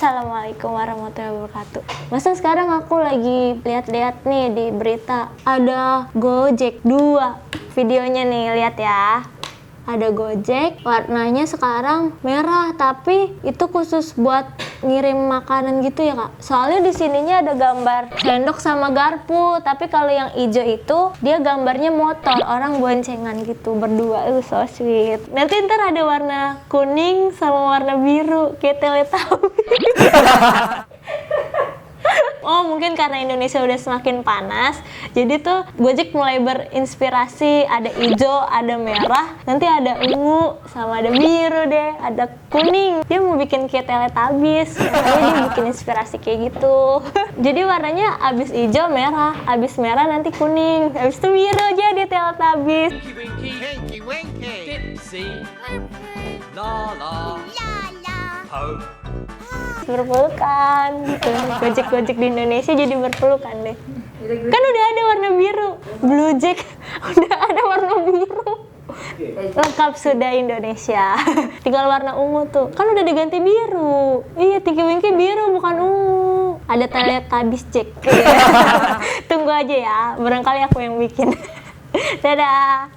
Assalamualaikum warahmatullahi wabarakatuh. Masa sekarang aku lagi lihat-lihat nih di berita ada Gojek 2 videonya nih, lihat ya. Ada Gojek, warnanya sekarang merah, tapi itu khusus buat ngirim makanan gitu ya kak. Soalnya di sininya ada gambar sendok sama garpu, tapi kalau yang hijau itu dia gambarnya motor, orang boncengan gitu berdua, so sweet. Nanti ntar ada warna kuning sama warna biru kayak Teletubbies. Oh mungkin karena Indonesia udah semakin panas, jadi tuh Gojek mulai berinspirasi, ada hijau, ada merah, nanti ada ungu, sama ada biru deh, ada kuning. Dia mau bikin kayak Teletubbies, makanya dia bikin inspirasi kayak gitu. Jadi warnanya abis hijau merah, abis merah nanti kuning, abis itu biru jadi Teletubbies. Winky winky, Dipsy, Lala, Ho. Berpelukan gitu. Gojek-gojek di Indonesia jadi berpelukan deh. Kan udah ada warna biru, Blue Jack udah ada warna biru. Lengkap sudah Indonesia. Tinggal warna ungu tuh. Kan udah diganti biru. Iya, Tinky Winky biru bukan ungu. Ada Teletubbies Jack. Tunggu aja ya, barangkali aku yang bikin. Dadah.